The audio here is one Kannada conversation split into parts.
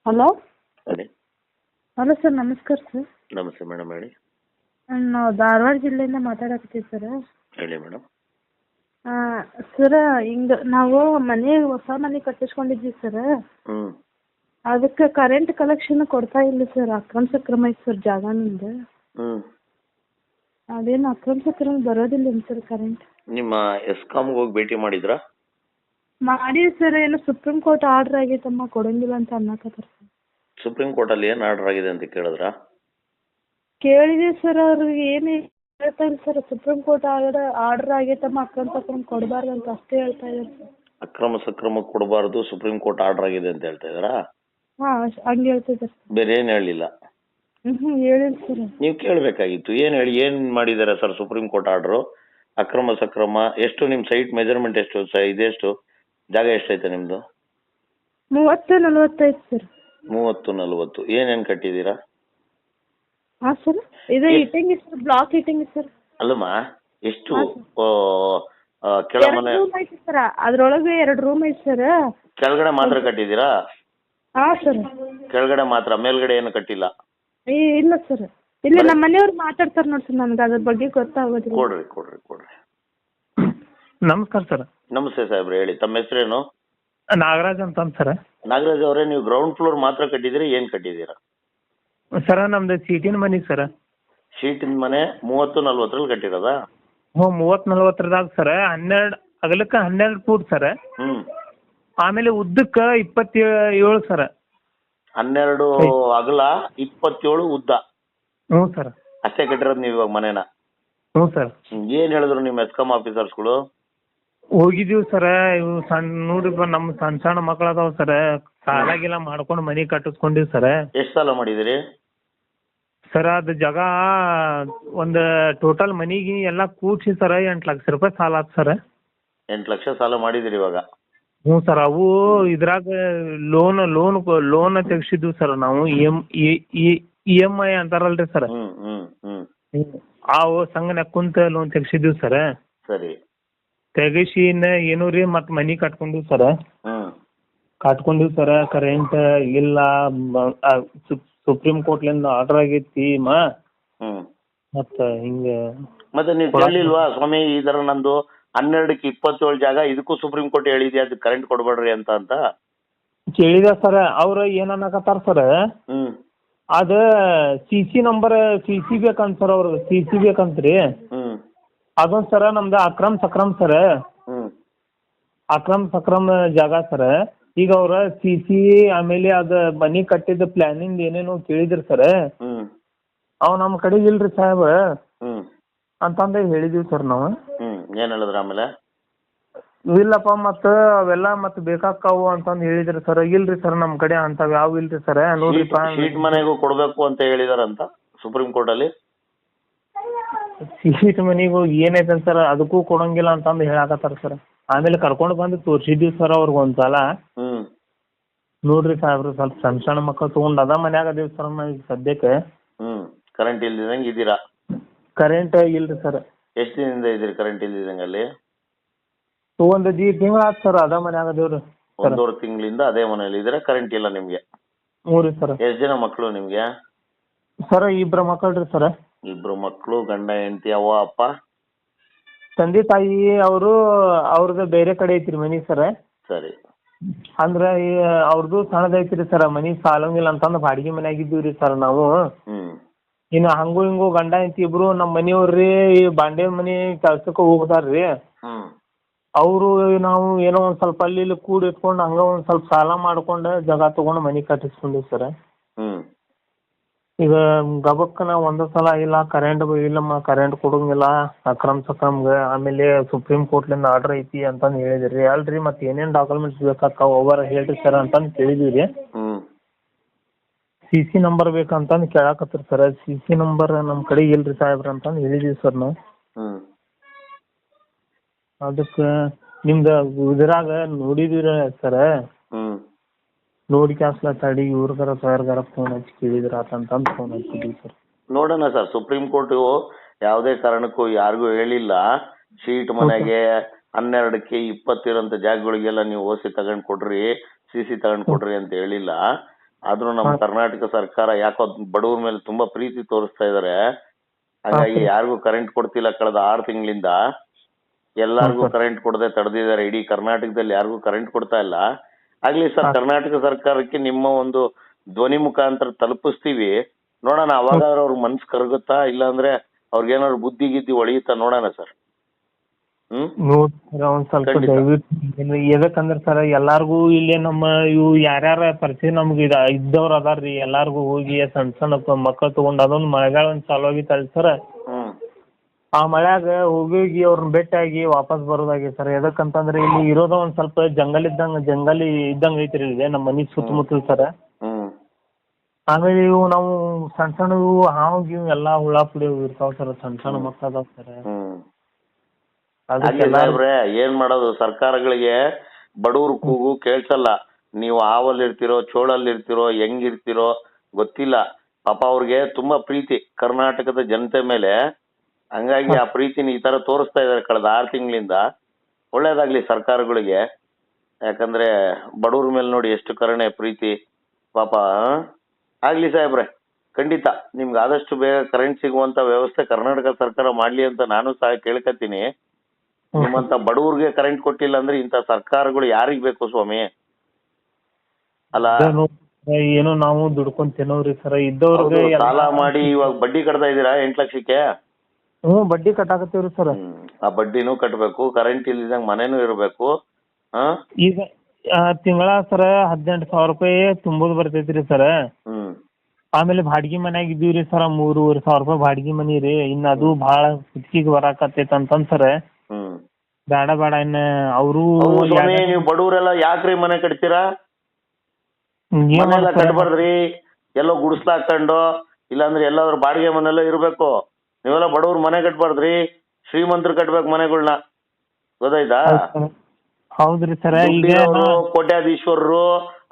ಹಲೋ ಹೇಳಿ. ಹಲೋ ಸರ್, ನಮಸ್ಕಾರ ಸರ್. ನಮಸ್ತೆ ಮೇಡಮ್, ಹೇಳಿ. ನಾವು ಧಾರವಾಡ ಜಿಲ್ಲೆಯಿಂದ ಮಾತಾಡಕತ್ತೀವಿ ಸರ್. ಹೇಳಿ ಮೇಡಮ್. ಸರ್, ಹಿಂಗೆ ನಾವು ಹೊಸ ಮನೆ ಕಟ್ಟಿಸ್ಕೊಂಡಿದ್ವಿ ಸರ್. ಹ್ಞೂ ಅದಕ್ಕೆ ಕರೆಂಟ್ ಕಲೆಕ್ಷನ್ ಕೊಡ್ತಾ ಇಲ್ಲ ಸರ್. ಅಕ್ರಮ ಸಕ್ರಮ ಐತೆ ಸರ್ ಜಾಗನಿಂದ. ಹ್ಞೂ ಅದೇನು ಅಕ್ರಮ ಸಕ್ರಮ ಬರೋದಿಲ್ಲ ಸರ್ ಕರೆಂಟ್. ನಿಮ್ಮ ಎಸ್ಕಾಮ್ಗೆ ಹೋಗಿ ಭೇಟಿ ಮಾಡಿದ್ರಾ? ಮಾಡೀವಿ ಸರ್. ಏನು ಸುಪ್ರೀಂ ಕೋರ್ಟ್ ಆರ್ಡ್ರ್ ಆಗೈತಮ್ಮ, ಕೊಡಂಗಿಲ್ಲ ಅಂತ ಅನ್ನಕತ್ತಾರ ಸರ್. ಸುಪ್ರೀಂ ಕೋರ್ಟಲ್ಲಿ ಏನು ಆರ್ಡರ್ ಆಗಿದೆ ಅಂತ ಕೇಳಿದ್ರಾ? ಕೇಳಿದೀವಿ ಸರ್. ಅವ್ರಿಗೆ ಏನು ಹೇಳ್ತಾ ಇಲ್ಲ ಸರ್. ಸುಪ್ರೀಂ ಕೋರ್ಟ್ ಆರ್ಡರ್ ಆಗೈತಮ್ಮ, ಅಕ್ರಮ ಸಕ್ರಮ ಕೊಡಬಾರ್ದು ಅಂತ ಅಷ್ಟೇ ಹೇಳ್ತಾ ಇದ್ದಾರೆ ಸರ್. ಅಕ್ರಮ ಸಕ್ರಮ ಕೊಡಬಾರ್ದು, ಸುಪ್ರೀಂ ಕೋರ್ಟ್ ಆರ್ಡರ್ ಆಗಿದೆ ಅಂತ ಹೇಳ್ತಾ ಇದ್ದಾರಾ? ಹಾಂ, ಹಂಗೆ ಹೇಳ್ತಿದ್ದಾರೆ ಸರ್. ಬೇರೆ ಏನು ಹೇಳಿಲ್ಲ? ಹೇಳಿಲ್ಲ ಸರ್. ನೀವು ಕೇಳಬೇಕಾಗಿತ್ತು. ಏನು ಹೇಳಿ, ಏನು ಮಾಡಿದ್ದಾರೆ ಸರ್ ಸುಪ್ರೀಂ ಕೋರ್ಟ್ ಆರ್ಡ್ರು? ಅಕ್ರಮ ಸಕ್ರಮ ಎಷ್ಟು? ನಿಮ್ಮ ಸೈಟ್ ಮೆಜರ್ಮೆಂಟ್ ಎಷ್ಟು? ಇದೆಷ್ಟು ಜಾಗ ಎಷ್ಟೈತೆ ನಿಮ್ಮದು? 30-40 ಸರ್. 30-40. ಏನೇನು ಕಟ್ಟಿದ್ದೀರಾ? ಹಾಂ ಸರ್, ಇದು ಇಟ್ಟಿಂಗ್ ಸರ್, ಬ್ಲಾಕ್ ಇಟ್ಟಿಂಗ್ ಸರ್. ಅಲ್ಲಮ್ಮ, ಎಷ್ಟು ಹಾಂ ಕೆಳ ಮನೆ? 2 ರೂಮ್ ಐತಿ ಸರ್. ಅದ್ರೊಳಗೆ 2 ರೂಮ್ ಐತಿ ಸರ್. ಕೆಳಗಡೆ ಮಾತ್ರ ಕಟ್ಟಿದ್ದೀರಾ? ಹಾಂ ಸರ್. ಕೆಳಗಡೆ ಮಾತ್ರ, ಮೇಲ್ಗಡೆ ಏನು ಕಟ್ಟಿಲ್ಲ? ಇಲ್ಲ ಸರ್. ಇಲ್ಲಿ ನಮ್ಮ ಮನೆಯವ್ರು ಮಾತಾಡ್ತಾರೆ ನೋಡಿ ಸರ್, ನನಗೆ ಅದ್ರ ಬಗ್ಗೆ ಗೊತ್ತಾಗೋದಿಲ್ಲ. ಕೊಡ್ರಿ. ನಮಸ್ಕಾರ ಸರ್. ನಮಸ್ತೆ ಸಾಹೇಬ್ರೆ, ಹೇಳಿ. ತಮ್ಮ ಹೆಸರೇನು? ನಾಗರಾಜ್ ಅಂತ ಸರ್. ನಾಗರಾಜ್ ಅವರೇ, ನೀವು ಗ್ರೌಂಡ್ ಫ್ಲೋರ್ ಮಾತ್ರ ಕಟ್ಟಿದ್ದೀರಿ, ಏನು ಕಟ್ಟಿದ್ದೀರಾ? ಸರ ನಮ್ದು ಸೀಟಿನ ಮನೆ ಸರ್. ಶೀಟಿನ ಮನೆ 30-40ರಲ್ಲಿ ಕಟ್ಟಿರೋದಾ? ಹ್ಞೂ, 30-40ರದಾಗ ಸರ್. 12 ಅಗಲಕ್ಕೆ 12 foot sir. ಹ್ಞೂ. ಆಮೇಲೆ ಉದ್ದಕ್ಕೆ 27 ಸರ್. 12 ಅಗಲ, 27 ಉದ್ದ. ಹ್ಞೂ ಸರ್. ಅಷ್ಟೇ ಕಟ್ಟಿರೋದು ನೀವು ಇವಾಗ ಮನೇನ? ಹ್ಞೂ ಸರ್. ಏನು ಹೇಳಿದ್ರು ನಿಮ್ಮ ಎಸ್ಕಾಮ್ ಆಫೀಸರ್ಸ್ಗಳು? ಹೋಗಿದ್ದೀವಿ ಸರ್. ಇವು ನೋಡ್ರಿ ನಮ್ಮ ಸಣ್ಣ ಮಕ್ಳು ಅದಾವ ಸರ್. ಸಾಲ ಗೀಲ ಮಾಡ್ಕೊಂಡು ಮನೆ ಕಟ್ಟಿಸ್ಕೊಂಡಿವಿ ಸರ್. ಎಷ್ಟು ಸಾಲ ಮಾಡಿದಿರಿ ಸರ್? ಅದು ಜಾಗ ಒಂದು ಟೋಟಲ್ ಮನೆಗೆ ಎಲ್ಲ ಕೂಡಿಸಿ ಸರ್ 8 ಲಕ್ಷ ರೂಪಾಯಿ ಸಾಲ ಆತು ಸರ್. 8 ಲಕ್ಷ ಸಾಲ ಮಾಡಿದಿರಿ ಇವಾಗ? ಹ್ಞೂ ಸರ್. ಅವು ಇದ್ರಾಗ ಲೋನ್ ತೆಗ್ಸಿದ್ವಿ ಸರ್ ನಾವು. EMI ಅಂತಾರಲ್ರಿ ಸರ್. ಅವು ಸಂಘನ್ಯಾಗ ಕುಂತ ಲೋನ್ ತೆಗ್ಸಿದ್ವಿ ಸರ್. ಸರಿ. ತೆಗಿಸಿ ಏನು ರೀ ಮತ್ತೆ ಮನೆ ಕಟ್ಕೊಂಡಿವಿ ಸರ್. ಕಟ್ಕೊಂಡಿವಿ ಸರ್. ಕರೆಂಟ್ ಇಲ್ಲ, ಸುಪ್ರೀಂ ಕೋರ್ಟ್ಲಿಂದ ಆರ್ಡರ್ ಆಗೈತಿ ಮತ್ತೆ ಹಿಂಗೆ. ಮತ್ತೆ ನೀವು ಕೇಳಿಲ್ವಾ ಸ್ವಾಮಿ, ಈ ಥರ ನಂದು 12ಕ್ಕೆ 27 ಜಾಗ, ಇದಕ್ಕೂ ಸುಪ್ರೀಂ ಕೋರ್ಟ್ ಹೇಳಿದ್ಯಾ ಅದು ಕರೆಂಟ್ ಕೊಡಬೇಡ್ರಿ ಅಂತ? ಕೇಳಿದೆ ಸರ್. ಅವ್ರು ಏನನ್ನಕತ್ತಾರ ಸರ್, ಅದ CC ನಂಬರ್ ಬೇಕಂತ ಸರ್. ಅವ್ರಿಗೆ CC ಬೇಕಂತ್ರಿ. ಅದೊಂದು ಸರ ನಮ್ದು ಅಕ್ರಮ್ ಸಕ್ರಮ್ ಸರ್. ಅಕ್ರಮ್ ಸಕ್ರಮ್ ಜಾಗ ಸರ್. ಈಗ ಅವ್ರ CC ಆಮೇಲೆ ಅದ ಮನಿ ಕಟ್ಟಿದ ಪ್ಲಾನಿಂಗ್ ಏನೇನೋ ಕೇಳಿದ್ರಿ ಸರ್. ಅವ್ ನಮ್ಮ ಕಡೆಗೆ ಇಲ್ರಿ ಸಾಹೇಬ್ ಅಂತಂದ ಹೇಳಿದೀವಿ ಸರ್ ನಾವು. ಏನ್ ಹೇಳಿದ್ರ ಆಮೇಲೆ? ಇಲ್ಲಪ್ಪ ಮತ್ತ ಅವೆಲ್ಲ ಮತ್ ಬೇಕಾಕಾವು ಅಂತಂದ್ ಹೇಳಿದ್ರಿ ಸರ್. ಇಲ್ರಿ ಸರ್, ನಮ್ ಕಡೆ ಅಂತಾವ್ ಯಾವ ಇಲ್ರಿ ಸರ್. ನೋಡ್ರಿಪ್ಪ, ಶೀಟ್ ಮನೆಗೂ ಕೊಡ್ಬೇಕು ಅಂತ ಹೇಳಿದಾರಂತ ಸುಪ್ರೀಂ ಕೋರ್ಟ್ ಅಲ್ಲಿ. ಸೀಟ್ ಮನಿಗೂ ಏನೈತೆ ಸರ್, ಅದಕ್ಕೂ ಕೊಡಂಗಿಲ್ಲ ಅಂತಂದು ಹೇಳಾಕತ್ತಾರ ಸರ್. ಆಮೇಲೆ ಕರ್ಕೊಂಡು ಬಂದು ತೋರ್ಸಿದೀವಿ ಸರ್ ಅವ್ರಿಗೆ ಒಂದ್ಸಲ. ನೋಡ್ರಿ ಸಾಹೇಬ್ರು, ಸ್ವಲ್ಪ ಸಣ್ಣ ಮಕ್ಕಳು ತಗೊಂಡ್ ಅದ ಮನ್ಯಾಗ ಅದೀವಿ ಸರ್ ನಾವ್ ಈಗ ಸದ್ಯಕ್ಕೆ. ಕರೆಂಟ್ ಇಲ್ದಿದಂಗ ಇದೀರಾ? ಕರೆಂಟ್ ಇಲ್ರಿ ಸರ್. ಎಷ್ಟು ದಿನದಿಂದ ಇದೀರಿ ಕರೆಂಟ್ ಇಲ್ದಿದಂಗ ಅಲ್ಲಿ? ಒಂದು ತಿಂಗಳ ಆತ್ ಸರ್, ಅದ ಮನ್ಯಾಗ ಅದೇವ್ರಿ. 1.5 ತಿಂಗಳಿಂದ ಅದೇ ಮನೇಲಿ ಇದ್ರೆ ಕರೆಂಟ್ ಇಲ್ಲ ನಿಮ್ಗೆ? ಹ್ಞೂ ರೀ ಸರ್. ಎಷ್ಟು ಜನ ಮಕ್ಕಳು ನಿಮ್ಗೆ? Sir 2 ಮಕ್ಕಳ್ರಿ sir. 2 ಮಕ್ಕಳು, ಗಂಡ ಹೆಂಡತಿ, ಅವ್ವ ಅಪ್ಪ? ತಂದೆ ತಾಯಿ ಅವ್ರದ್ದು ಬೇರೆ ಕಡೆ ಐತ್ರಿ ಮನಿ ಸರ್. ಸರಿ. ಅಂದ್ರ ಅವ್ರದ್ದು ಸಣ್ಣದೈತ್ರಿ ಸರ್ ಮನಿ, ಸಾಲಂಗಿಲ್ಲ ಅಂತಂದ್ ಬಾಡಿಗೆ ಮನ್ಯಾಗಿದ್ದೀವ್ರಿ ಸರ್ ನಾವು. ಇನ್ನು ಹಂಗು ಹಿಂಗು ಗಂಡ ಹೆಂಡತಿ ಇಬ್ರು ನಮ್ಮ ಮನಿಯವ್ರಿ ಬಾಂಡೆ ಮನಿ ಕೆಲ್ಸಕ್ಕೆ ಹೋಗ್ತಾರ್ರಿ. ಅವರು ನಾವು ಏನೋ ಒಂದ್ ಸ್ವಲ್ಪ ಅಲ್ಲಿ ಇಲ್ಲಿ ಕೂಡಿ ಇಟ್ಕೊಂಡು ಹಂಗ ಒಂದ್ ಸ್ವಲ್ಪ ಸಾಲ ಮಾಡ್ಕೊಂಡು ಜಾಗ ತಗೊಂಡು ಮನಿ ಕಟ್ಟಿಸ್ಕೊಂಡಿವಿ ಸರ್. ಈಗ ಗಬಕ್ಕ ನಾವು ಒಂದೇ ಸಲ ಇಲ್ಲ ಇಲ್ಲಮ್ಮ ಕರೆಂಟ್ ಕೊಡಂಗಿಲ್ಲ ಅಕ್ರಮ್ ಸಕ್ರಮ್ಗೆ, ಆಮೇಲೆ ಸುಪ್ರೀಂ ಕೋರ್ಟ್ಲಿಂದ ಆರ್ಡರ್ ಐತಿ ಅಂತಂದು ಹೇಳಿದ್ರಿ. ಅಲ್ರಿ ಮತ್ತೆ ಏನೇನು ಡಾಕ್ಯುಮೆಂಟ್ಸ್ ಬೇಕಾಗ್ತಾವ ಓವರ್ ಹೇಳ್ರಿ ಸರ್ ಅಂತಂದು ಕೇಳಿದ್ವಿ. CC ನಂಬರ್ ಬೇಕಂತಂದು ಕೇಳಾಕತ್ರಿ ಸರ್. CC ನಂಬರ್ ನಮ್ಮ ಕಡೆ ಇಲ್ರಿ ಸಾಹೇಬ್ರ ಅಂತಂದು ಹೇಳಿದೀವಿ ಸರ್ ನಾವು. ಅದಕ್ಕೆ ನಿಮ್ದು ಇದ್ರಾಗ ನೋಡಿದಿರ ಸರ್, ನೋಡಿ ಕ್ಯಾನ್ಸಲ್ ತಡಿ ಇವ್ರಿಗಾರ ಸರ್ಗಾರ ಫೋನ್ ಹಚ್ಚಿ ಕೇಳಿದ್ರ ಅಂತಂದು ಫೋನ್ ಹಚ್ಚಿದ್ವಿ ಸರ್. ನೋಡೋಣ ಸರ್, ಸುಪ್ರೀಂ ಕೋರ್ಟ್ ಯಾವುದೇ ಕಾರಣಕ್ಕೂ ಯಾರಿಗೂ ಹೇಳಿಲ್ಲ ಶೀಟ್ ಮನೆಗೆ 12ಕ್ಕೆ 20 ಇರೋಂಥ ಜಾಗಗಳಿಗೆಲ್ಲ ನೀವು OC ತಗೊಂಡ್ ಕೊಡ್ರಿ, CC ತಗೊಂಡ್ ಕೊಡ್ರಿ ಅಂತ ಹೇಳಿಲ್ಲ. ಆದ್ರೂ ನಮ್ಮ ಕರ್ನಾಟಕ ಸರ್ಕಾರ ಯಾಕೋ ಬಡವ್ರ ಮೇಲೆ ತುಂಬಾ ಪ್ರೀತಿ ತೋರಿಸ್ತಾ ಇದಾರೆ. ಹಂಗಾಗಿ ಯಾರಿಗೂ ಕರೆಂಟ್ ಕೊಡ್ತಿಲ್ಲ ಕಳೆದ 6 ತಿಂಗಳಿಂದ. ಎಲ್ಲಾರ್ಗೂ ಕರೆಂಟ್ ಕೊಡದೆ ತಡೆದಿದ್ದಾರೆ. ಇಡೀ ಕರ್ನಾಟಕದಲ್ಲಿ ಯಾರಿಗೂ ಕರೆಂಟ್ ಕೊಡ್ತಾ ಇಲ್ಲ. ಆಗ್ಲಿ ಸರ್, ಕರ್ನಾಟಕ ಸರ್ಕಾರಕ್ಕೆ ನಿಮ್ಮ ಒಂದು ಧ್ವನಿ ಮುಖಾಂತರ ತಲುಪಿಸ್ತೀವಿ. ನೋಡೋಣ ಅವಾಗ ಅವ್ರ ಮನ್ಸು ಕರಗುತ್ತಾ, ಇಲ್ಲ ಅಂದ್ರೆ ಅವ್ರಿಗೇನಾದ್ರು ಬುದ್ಧಿ ಗಿದ್ದಿ ಹೊಳೆಯುತ್ತಾ ನೋಡೋಣ ಸರ್. ನೋಡ್ರಿ ಒಂದ್ ಸ್ವಲ್ಪ ದಯವಿಟ್ಟು ಎದಕ್ಕಂದ್ರ ಸರ್ ಎಲ್ಲಾರ್ಗು ಇಲ್ಲಿ ನಮ್ಮ ಇವು ಯಾರ್ಯಾರ ಪರಿಚಯ ನಮ್ಗೆ ಇದ್ದವ್ರ ಅದಾರ್ರಿ, ಎಲ್ಲಾರ್ಗು ಹೋಗಿ ಸಣ್ಣ ಸಣ್ಣ ಮಕ್ಕಳು ತಗೊಂಡ್ ಅದೊಂದು ಮಳೆಗಾಲ ಒಂದ್ ಚಾಲು ಆಗಿತ್ತಲ್ಲ ಸರ್, ಆ ಮಳ್ಯಾಗ ಹೋಗಿ ಅವ್ರನ್ನ ಭೇಟಿಯಾಗಿ ವಾಪಸ್ ಬರೋದಾಗಿ ಸರ್. ಎದಕ್ಕಂತಂದ್ರೆ ಇಲ್ಲಿ ಇರೋದ ಒಂದ್ ಸ್ವಲ್ಪ ಜಂಗಲ್ ಇದ್ದಂಗ ಐತ್ರಿ ಇಲ್ಲಿ ನಮ್ಮ ಮನಿ ಸುತ್ತಮುತ್ತಲು ಸರ್. ಆಮೇಲೆ ಇವು ನಾವು ಸಣ್ಣ ಸಣ್ಣ ಇವು ಹಾವು ಗೀವು ಎಲ್ಲಾ ಹುಳ ಪುಡಿ ಇರ್ತಾವ ಸರ್, ಸಣ್ಣ ಸಣ್ಣ ಮಕ್ಕಳು ಅದಾವ ಸರ್. ಏನ್ ಮಾಡೋದು, ಸರ್ಕಾರಗಳಿಗೆ ಬಡವ್ರ ಕೂಗು ಕೇಳ್ಸಲ್ಲ. ನೀವು ಹಾವಲ್ಲಿರ್ತಿರೋ, ಚೋಳಲ್ಲಿರ್ತಿರೋ, ಹೆಂಗಿರ್ತಿರೋ ಗೊತ್ತಿಲ್ಲ. ಪಾಪ ಅವ್ರಿಗೆ ತುಂಬಾ ಪ್ರೀತಿ ಕರ್ನಾಟಕದ ಜನತೆ ಮೇಲೆ. ಹಂಗಾಗಿ ಆ ಪ್ರೀತಿನ ಈ ತರ ತೋರಿಸ್ತಾ ಇದಾರೆ ಕಳೆದ 6 ತಿಂಗಳಿಂದ. ಒಳ್ಳೇದಾಗ್ಲಿ ಸರ್ಕಾರಗಳಿಗೆ. ಯಾಕಂದ್ರೆ ಬಡವ್ರ ಮೇಲೆ ನೋಡಿ ಎಷ್ಟು ಕರುಣೆ, ಪ್ರೀತಿ ಪಾಪ. ಆಗ್ಲಿ ಸಾಹೇಬ್ರೆ, ಖಂಡಿತ ನಿಮ್ಗೆ ಆದಷ್ಟು ಬೇಗ ಕರೆಂಟ್ ಸಿಗುವಂತ ವ್ಯವಸ್ಥೆ ಕರ್ನಾಟಕ ಸರ್ಕಾರ ಮಾಡ್ಲಿ ಅಂತ ನಾನು ಸಹ ಕೇಳ್ಕತ್ತೀನಿ. ನಿಮ್ಮಂತ ಬಡವ್ರಿಗೆ ಕರೆಂಟ್ ಕೊಟ್ಟಿಲ್ಲ ಅಂದ್ರೆ ಇಂಥ ಸರ್ಕಾರಗಳು ಯಾರಿಗ್ ಬೇಕು ಸ್ವಾಮಿ? ಅಲ್ಲ, ಏನೋ ನಾವು ದುಡ್ಕೊಂಡ್ ತಿನ್ನೋರಿ ಸರ್. ಇದ್ದವ್ರಿಗೆ ಸಾಲ ಮಾಡಿ ಇವಾಗ ಬಡ್ಡಿ ಕಟ್ತಾ ಇದೀರಾ 8 ಲಕ್ಷಕ್ಕೆ. ಬಡ್ಡಿ ಕಟ್ಟಾಕತ್ತೀವ್ರಿ ಸರ್. ಆ ಬಡ್ಡಿನೂ ಕಟ್ಬೇಕು, ಕರೆಂಟ್ ಇಲ್ದಿದಂಗ ಮನೇನೂ ಇರ್ಬೇಕು. ಈಗ ತಿಂಗಳ ಸರ 18,000 ರೂಪಾಯಿ ತುಂಬೋದು ಬರ್ತೈತ್ರಿ ಸರ್. ಆಮೇಲೆ ಬಾಡಿಗೆ ಮನ್ಯಾಗ ಇದೀವ್ರಿ ಸರ್, 3,500 ರೂಪಾಯಿ ಬಾಡಿಗೆ ಮನಿ ರೀ. ಇನ್ನ ಅದು ಬಹಳ ಕುತ್ತಿಗೆ ಬರಾಕತ್ತೈತ ಅಂತಂದ್ ಸರ್. ಬೇಡ ಇನ್ನ ಅವರು ನೀವು ಬಡವರೆಲ್ಲ ಯಾಕ್ರಿ ಮನೆ ಕಟ್ತೀರಾ? ಮನೆಲ್ಲ ಕಟ್ಬಾರ್ದ್ರಿ. ಎಲ್ಲೋ ಗುಡಿಸ್ಲ ಹಾಕೊಂಡು ಇಲ್ಲಾಂದ್ರೆ ಎಲ್ಲಾದ್ರೂ ಬಾಡಿಗೆ ಮನೆಲ್ಲ ಇರ್ಬೇಕು. ನೀವೆಲ್ಲ ಬಡವ್ರ ಮನೆ ಕಟ್ಬಾರ್ದ್ರಿ, ಶ್ರೀಮಂತರು ಕಟ್ಬೇಕು ಮನೆಗಳ್ನ. ಗೊತ್ತಾಯ್ತಾ? ಹೌದ್ರಿ ಸರ್. ಈಗ ಕೋಟ್ಯಾಧೀಶ್ವರರು,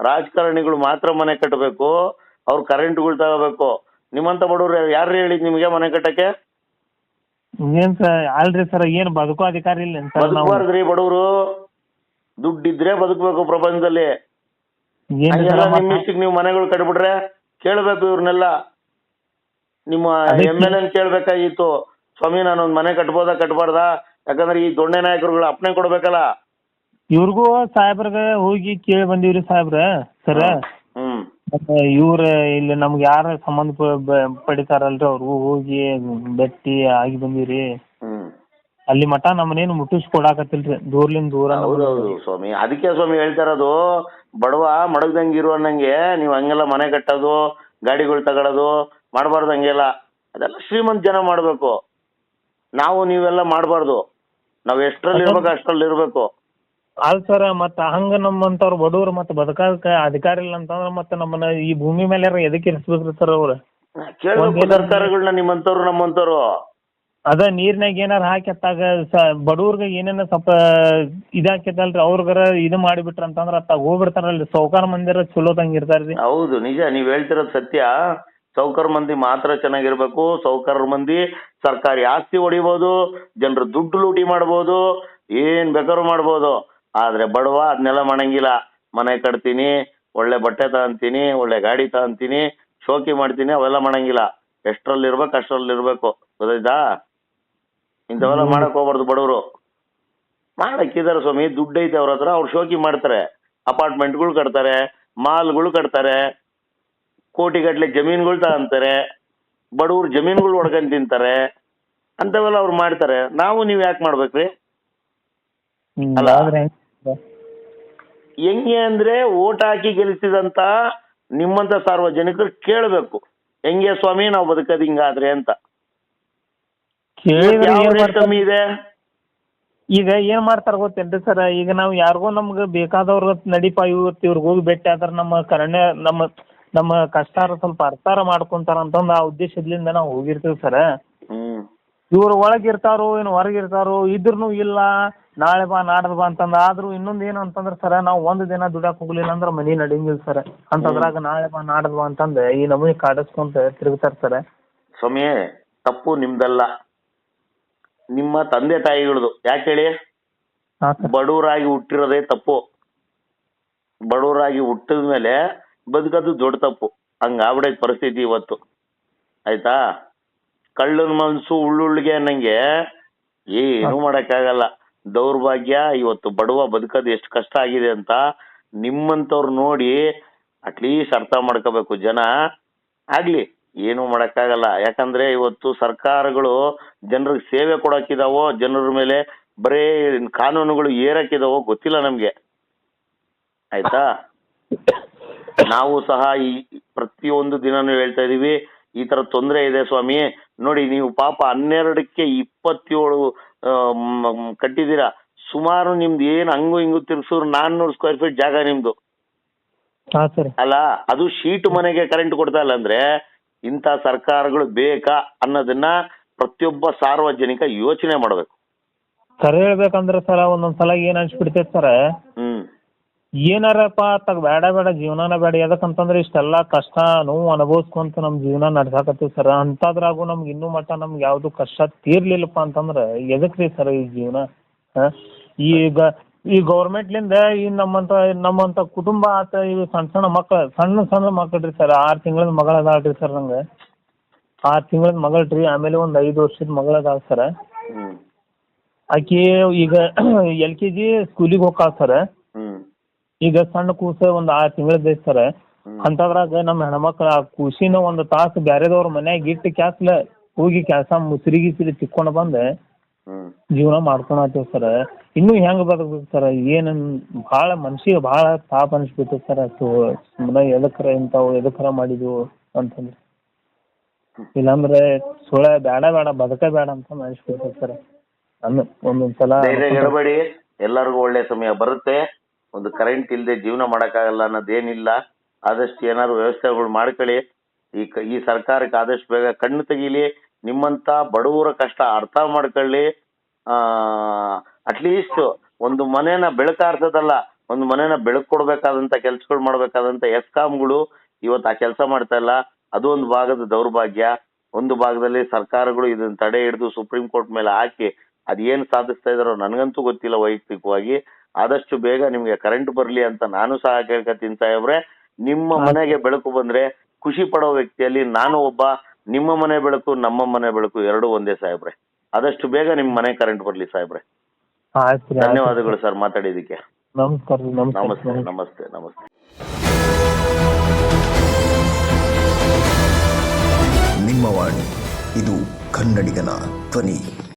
ರಾಜಕಾರಣಿಗಳು ಮಾತ್ರ ಮನೆ ಕಟ್ಟಬೇಕು. ಅವ್ರು ಕರೆಂಟ್ಗಳು ತಗೋಬೇಕು. ನಿಮ್ಮಂತ ಬಡವ್ರು ಯಾರು ಹೇಳಿದ್ ನಿಮ್ಗೆ ಮನೆ ಕಟ್ಟಕ್ಕೆ? ಏನ್ ಸರ್ ಅಲ್ರಿ ಸರ್, ಏನ್ ಬದುಕೋ ಅಧಿಕಾರ ಇಲ್ಲ ಬದುಕಬಾರ್ದ್ರಿ ಬಡವರು. ದುಡ್ಡಿದ್ರೆ ಬದುಕಬೇಕು ಪ್ರಪಂಚದಲ್ಲಿ. ನಿಮ್ಮಿಷ್ಟಕ್ಕೆ ನೀವು ಮನೆಗಳು ಕಟ್ಬಿಟ್ರೆ ಕೇಳ್ಬೇಕು ಇವ್ರನ್ನೆಲ್ಲ. ನಿಮ್ಮ MLA ಕೇಳ್ಬೇಕಾಗಿತ್ತು, ಸ್ವಾಮಿ ನಾನೊಂದ್ ಮನೆ ಕಟ್ಬೋದಾ ಕಟ್ಬಾರ್ದಾ? ಯಾಕಂದ್ರೆ ಈ ದೊಣ್ಣೆ ನಾಯಕರುಗಳು ಅಪ್ಪಣೆ ಕೊಡ್ಬೇಕಲ್ಲ. ಇವ್ರಿಗೂ ಸಾಹೇಬ್ರಿಗೆ ಹೋಗಿ ಕೇಳಿ ಬಂದಿವ್ರಿ ಸಾಹೇಬ್ರ ಸರ್. ಇವ್ರ ಇಲ್ಲಿ ನಮ್ಗೆ ಯಾರ ಸಂಬಂಧ ಪಡಿತಾರಲ್ರಿ ಅವ್ರಿಗೂ ಹೋಗಿ ಭೇಟಿ ಆಗಿ ಬಂದಿವ್ರಿ. ಅಲ್ಲಿ ಮಠ ನಮ್ಮನೇನು ಮುಟ್ಟಿಸ್ ಕೊಡಾಕತ್ತಿಲ್ರಿ, ದೂರ. ಹೌದೌದು ಸ್ವಾಮಿ, ಅದಕ್ಕೆ ಸ್ವಾಮಿ ಹೇಳ್ತಾ ಇರೋದು, ಬಡವ ಮಡಗ್ದಂಗೆ ಇರು ಅನ್ನಂಗೆ ನೀವು ಹಂಗೆಲ್ಲ ಮನೆ ಕಟ್ಟೋದು, ಗಾಡಿಗಳು ತಗೊಳೋದು ಮಾಡಬಾರ್ದು. ಹಂಗೆಲ್ಲ ಅದೆಲ್ಲ ಶ್ರೀಮಂತ ಜನ ಮಾಡ್ಬೇಕು. ನಾವು ನೀವೆಲ್ಲ ಮಾಡಬಾರ್ದು. ನಾವ್ ಎಷ್ಟ್ರಲ್ಲಿ ಇರ್ಬೇಕು ಅಷ್ಟ್ರಲ್ಲಿ ಇರ್ಬೇಕು. ಅಲ್ ಸರ್, ಮತ್ತ ಹಂಗ ನಮ್ಮಂತವ್ರು ಬಡವ್ರು ಮತ್ತ ಬದುಕಾಕ ಅಧಿಕಾರ ಇಲ್ಲ ಅಂತಂದ್ರ ಮತ್ತೆ ನಮ್ಮನ್ನ ಈ ಭೂಮಿ ಮೇಲೆ ಎದಕ್ಕೆ ಇರಿಸ್ಬೇಕ್ರಿ ಸರ್ ಅವ್ರು? ಕೇಳ್ಬೇಕು ಸರ್ಕಾರಗಳನ್ನ, ನಿಮ್ಮಂತವ್ರು ನಮ್ಮಂತವ್ರು. ಅದ ನೀರ್ನಾಗ ಏನಾರ ಹಾಕಿ ಅತ್ತಾಗ ಬಡವ್ರಿಗೆ ಏನೇನ ಸ್ವಲ್ಪ ಇದಾಕೈತಲ್ರಿ, ಅವ್ರಿಗಾರ ಇದು ಮಾಡಿಬಿಟ್ರ ಅಂತಂದ್ರ ಅತ್ತಾಗ ಹೋಗ್ಬಿಡ್ತಾರಲ್ರಿ. ಸೌಕಾರ ಮಂದಿರ ಚಲೋದಂಗ ಇರ್ತಾರ್ರಿ. ಹೌದು, ನಿಜ ನೀವ್ ಹೇಳ್ತಿರೋದು ಸತ್ಯ. ಸೌಕರ್ ಮಂದಿ ಮಾತ್ರ ಚೆನ್ನಾಗಿರ್ಬೇಕು. ಸೌಕರ್ ಮಂದಿ ಸರ್ಕಾರಿ ಆಸ್ತಿ ಹೊಡಿಬಹುದು, ಜನರು ದುಡ್ಡು ಲೂಟಿ ಮಾಡ್ಬೋದು, ಏನ್ ಬೇಕಾದ್ರೂ ಮಾಡ್ಬೋದು. ಆದ್ರೆ ಬಡವ ಅದನ್ನೆಲ್ಲ ಮಾಡಂಗಿಲ್ಲ. ಮನೆ ಕಟ್ತೀನಿ, ಒಳ್ಳೆ ಬಟ್ಟೆ ತಗೊಂತೀನಿ, ಒಳ್ಳೆ ಗಾಡಿ ತಗೊಂತೀನಿ, ಶೋಕಿ ಮಾಡ್ತೀನಿ, ಅವೆಲ್ಲ ಮಾಡಂಗಿಲ್ಲ. ಎಷ್ಟ್ರಲ್ಲಿ ಇರ್ಬೇಕು ಅಷ್ಟ್ರಲ್ಲಿ ಇರ್ಬೇಕು. ಗೊತ್ತಾಯ್ತಾ? ಇಂಥವೆಲ್ಲ ಮಾಡಕ್ ಹೋಗ್ಬಾರ್ದು ಬಡವರು. ಮಾಡಕ್ಕಿದಾರೆ ಸ್ವಾಮಿ, ದುಡ್ಡು ಐತೆ ಅವ್ರ ಹತ್ರ, ಅವ್ರು ಶೋಕಿ ಮಾಡ್ತಾರೆ. ಅಪಾರ್ಟ್ಮೆಂಟ್ಗಳು ಕಟ್ತಾರೆ, ಮಾಲ್ಗಳು ಕಟ್ತಾರೆ, ಕೋಟಿಗಟ್ಲೆ ಜಮೀನ್ಗಳು ತಗೊಂತಾರೆ. ಬಡವ್ರು ಜಮೀನ್ಗಳು ಹೊಡ್ಕೊಂಡ್ ತಿಂತಾರೆ. ಅಂತವೆಲ್ಲ ಅವ್ರು ಮಾಡ್ತಾರೆ. ನಾವು ನೀವ್ ಯಾಕೆ ಮಾಡ್ಬೇಕ್ರಿ? ಅಲ್ಲ, ಹೆಂಗೆ ಅಂದ್ರೆ ಓಟ್ ಹಾಕಿ ಗೆಲ್ಲಿಸಿದಂತ ನಿಮ್ಮಂತ ಸಾರ್ವಜನಿಕರು ಕೇಳ್ಬೇಕು, ಹೆಂಗೆ ಸ್ವಾಮಿ ನಾವು ಬದುಕದ್ ಹಿಂಗಾದ್ರೆ ಅಂತ. ಕಮ್ಮಿ ಇದೆ. ಈಗ ಏನ್ ಮಾಡ್ತಾರ ಗೊತ್ತೇನ್ರಿ ಸರ್, ಈಗ ನಾವ್ ಯಾರಿಗೋ ನಮ್ಗ ಬೇಕಾದವ್ರ ನಡಿಪ ಇವ್ರಿಗೆ ಹೋಗಿ ಭೇಟಿ ಆದ್ರ ನಮ್ಮ ಕರುಣೆ, ನಮ್ಮ ಕಷ್ಟಾರ ಸ್ವಲ್ಪ ಅರ್ಥಾರ ಮಾಡ್ಕೊಂತಾರ ಅಂತಂದ ಆ ಉದ್ದೇಶದಿಂದ ನಾವು ಹೋಗಿರ್ತೀವಿ ಸರ್. ಇವ್ರು ಒಳಗಿರ್ತಾರೋ ಏನು ಹೊರಗಿರ್ತಾರೋ ಇದ್ರೂ ಇಲ್ಲ, ನಾಳೆ ಬಾ ನಾಡ್ದು ಬಾ ಅಂತಂದ. ಆದ್ರೂ ಇನ್ನೊಂದ್ ಏನು ಅಂತಂದ್ರ ಸರ್, ನಾವು ಒಂದ್ ದಿನ ದುಡ್ಯಾಕ್ ಹೋಗ್ಲಿಲ್ಲ ಅಂದ್ರ ಮನಿ ನಡಿಂಗಿಲ್ಲ ಸರ್. ಅಂತದ್ರಾಗ ನಾಳೆ ಬಾ ನಾಡ್ದು ಬಾ ಅಂತಂದ ಈ ನಮೂನಿ ಕಾಡಿಸ್ಕೊಂತ ತಿರುಗ್ತಾರ ಸರ್. ಸ್ವಾಮಿ, ತಪ್ಪು ನಿಮ್ದಲ್ಲ, ನಿಮ್ಮ ತಂದೆ ತಾಯಿಗಳದು. ಯಾಕೆ ಹೇಳಿ? ಬಡವರಾಗಿ ಹುಟ್ಟಿರೋದೇ ತಪ್ಪು. ಬಡವರಾಗಿ ಹುಟ್ಟಿದ ಮೇಲೆ ಬದುಕೋದು ದೊಡ್ಡ ತಪ್ಪು. ಹಂಗಾಗ್ಬಿಡೈತೆ ಪರಿಸ್ಥಿತಿ ಇವತ್ತು. ಆಯ್ತಾ? ಕಳ್ಳನ ಮನ್ಸು ಉಳ್ಳುಳ್ಳಿಗೆ ಅನ್ನಂಗೆ ಏನು ಮಾಡಕ್ಕಾಗಲ್ಲ. ದೌರ್ಭಾಗ್ಯ. ಇವತ್ತು ಬಡವ ಬದುಕೋದು ಎಷ್ಟು ಕಷ್ಟ ಆಗಿದೆ ಅಂತ ನಿಮ್ಮಂತವ್ರು ನೋಡಿ ಅಟ್ಲೀಸ್ಟ್ ಅರ್ಥ ಮಾಡ್ಕೋಬೇಕು ಜನ. ಆಗ್ಲಿ, ಏನು ಮಾಡಕ್ಕಾಗಲ್ಲ. ಯಾಕಂದ್ರೆ ಇವತ್ತು ಸರ್ಕಾರಗಳು ಜನರಿಗೆ ಸೇವೆ ಕೊಡಕ್ಕಿದಾವೋ, ಜನರ ಮೇಲೆ ಬರೇ ಕಾನೂನುಗಳು ಏರಕ್ಕಿದಾವೋ ಗೊತ್ತಿಲ್ಲ ನಮ್ಗೆ. ಆಯ್ತಾ? ನಾವು ಸಹ ಈ ಪ್ರತಿಯೊಂದು ದಿನಾನು ಹೇಳ್ತಾ ಇದೀವಿ, ಈ ತರ ತೊಂದರೆ ಇದೆ ಸ್ವಾಮಿ. ನೋಡಿ, ನೀವು ಪಾಪ 12ಕ್ಕೆ 27 ಕಟ್ಟಿದೀರಾ. ಸುಮಾರು ನಿಮ್ದು ಏನ್ ಹಂಗು ಹಿಂಗು ತಿರ್ಸೂರು 400 ಸ್ಕ್ವೇರ್ ಫೀಟ್ ಜಾಗ ನಿಮ್ದು ಅಲ್ಲ. ಅದು ಶೀಟ್ ಮನೆಗೆ ಕರೆಂಟ್ ಕೊಡ್ತಾ ಇಲ್ಲ ಅಂದ್ರೆ ಇಂಥ ಸರ್ಕಾರಗಳು ಬೇಕಾ ಅನ್ನೋದನ್ನ ಪ್ರತಿಯೊಬ್ಬ ಸಾರ್ವಜನಿಕ ಯೋಚನೆ ಮಾಡ್ಬೇಕು. ಸರಿ ಹೇಳ್ಬೇಕಂದ್ರೆ ಸರ ಒಂದೊಂದ್ಸಲ ಏನ್ ಅನ್ಸ್ಬಿಡ್ತೈತೆ ಸರ, ಏನಾರಪ್ಪ ತಗ ಬೇಡ ಜೀವನಾನ ಬೇಡ. ಯಾಕಂತಂದ್ರೆ ಇಷ್ಟೆಲ್ಲಾ ಕಷ್ಟ ನೋವು ಅನುಭವಿಸ್ಕೊಂತ ನಮ್ ಜೀವನ ನಡ್ಸಾಕತ್ತೀವಿ ಸರ್. ಅಂತದ್ರಾಗು ನಮ್ಗೆ ಇನ್ನೂ ಮಟ್ಟ ನಮ್ಗೆ ಯಾವ್ದು ಕಷ್ಟ ತೀರ್ಲಿಲ್ಲಪ್ಪ ಅಂತಂದ್ರೆ ಎದಕ್ರಿ ಸರ್ ಈ ಜೀವನ? ಈಗ ಈ ಗೌರ್ಮೆಂಟ್ಲಿಂದ ಈ ನಮ್ಮಂತ ಕುಟುಂಬ ಆತ, ಇವು ಸಣ್ಣ ಮಕ್ಳು ಮಕ್ಕಳ್ರಿ ಸರ್. 6 ತಿಂಗಳ ಮಗಳ ಅದಾಳ್ರಿ ಸರ್. ನಂಗೆ 6 ತಿಂಗಳ ಮಗಳ್ರಿ. ಆಮೇಲೆ ಒಂದ್ 5 ವರ್ಷದ ಮಗಳ ಅದಾಳ ಸರ್. ಆಕಿ ಈಗ LKG ಸ್ಕೂಲಿಗೆ ಹೋಗ್ತಾಳ ಸರ್. ಈಗ ಸಣ್ಣ ಕೂಸ ಒಂದ್ 6 ತಿಂಗಳದ ಸರ್. ಅಂತದ್ರಾಗ ನಮ್ಮ ಹೆಣ್ಮಕ್ಳ ಆ ಕೂಸಿನ ಒಂದು ತಾಸು ಬ್ಯಾರೆದವ್ರ ಮನ್ಯಾಗ ಇಟ್ಟು ಕ್ಯಾಸ್ಲ ಹೋಗಿ ಕೆಲಸ ಮುಸ್ರಿ ತಿಕ್ಕೊಂಡು ಬಂದ ಜೀವನ ಮಾಡ್ಕೊಳತ್ತೇವ್ ಸರ್. ಇನ್ನೂ ಹೆಂಗ್ ಬದುಕ್ಬೇಕು ಸರ್? ಏನ್ ಭಾಳ ಮನ್ಸಿಗೆ ಭಾಳ ತಾಪ ಅನಿಸ್ಬಿಟ್ಟು ಸರ್. ಸುಮ್ಮನೆ ಎದಕ್ಕರ ಮಾಡಿದ್ವು ಅಂತಂದ್ರೆ, ಇಲ್ಲಾಂದ್ರೆ ಸುಳ್ಳ ಬೇಡ ಬದುಕ ಬೇಡ ಅಂತ ಅನಿಸ್ಬಿಡ್ತದೆ ಸರ್. ಒಂದೊಂದ್ಸಲ ಧೈರ್ಯಗೆಡಬೇಡಿ, ಎಲ್ಲರಿಗೂ ಒಳ್ಳೆ ಸಮಯ ಬರುತ್ತೆ. ಒಂದು ಕರೆಂಟ್ ಇಲ್ಲದೆ ಜೀವನ ಮಾಡೋಕ್ಕಾಗಲ್ಲ ಅನ್ನೋದೇನಿಲ್ಲ. ಆದಷ್ಟು ಏನಾದ್ರು ವ್ಯವಸ್ಥೆಗಳು ಮಾಡ್ಕೊಳ್ಳಿ. ಈ ಸರ್ಕಾರಕ್ಕೆ ಆದಷ್ಟು ಬೇಗ ಕಣ್ಣು ತೆಗೀಲಿ. ನಿಮ್ಮಂತ ಬಡವರ ಕಷ್ಟ ಅರ್ಥ ಮಾಡ್ಕೊಳ್ಳಿ. ಅಟ್ಲೀಸ್ಟ್ ಒಂದು ಮನೇನ ಬೆಳಕಾರ್ತದಲ್ಲ, ಒಂದು ಮನೇನ ಬೆಳಕು ಕೊಡ್ಬೇಕಾದಂತ ಕೆಲ್ಸಗಳು ಮಾಡ್ಬೇಕಾದಂತ ಎಸ್ಕಾಂಗಳು ಇವತ್ತು ಆ ಕೆಲಸ ಮಾಡ್ತಾ ಇಲ್ಲ. ಅದು ಒಂದು ಭಾಗದ ದೌರ್ಭಾಗ್ಯ. ಒಂದು ಭಾಗದಲ್ಲಿ ಸರ್ಕಾರಗಳು ಇದನ್ನ ತಡೆ ಹಿಡಿದು ಸುಪ್ರೀಂ ಕೋರ್ಟ್ ಮೇಲೆ ಹಾಕಿ ಅದೇನ್ ಸಾಧಿಸ್ತಾ ಇದಾರೋ ನನಗಂತೂ ಗೊತ್ತಿಲ್ಲ ವೈಯಕ್ತಿಕವಾಗಿ. ಆದಷ್ಟು ಬೇಗ ನಿಮ್ಗೆ ಕರೆಂಟ್ ಬರ್ಲಿ ಅಂತ ನಾನು ಸಹ ಕೇಳ್ಕೊತೀನಿ ಸಾಹೇಬ್ರೆ. ನಿಮ್ಮ ಮನೆಗೆ ಬೆಳಕು ಬಂದ್ರೆ ಖುಷಿ ಪಡೋ ವ್ಯಕ್ತಿಯಲ್ಲಿ ನಾನು ಒಬ್ಬ. ನಿಮ್ಮ ಮನೆ ಬೆಳಕು ನಮ್ಮ ಮನೆ ಬೆಳಕು ಎರಡೂ ಒಂದೇ ಸಾಹೇಬ್ರೆ. ಆದಷ್ಟು ಬೇಗ ನಿಮ್ ಮನೆ ಕರೆಂಟ್ ಬರ್ಲಿ ಸಾಹೇಬ್ರೆ. ಧನ್ಯವಾದಗಳು ಸರ್ ಮಾತಾಡಿದಕ್ಕೆ. ನಮಸ್ತೆ. ನಿಮ್ಮ ವಾಣಿ, ಇದು ಕನ್ನಡಿಗನ ಧ್ವನಿ.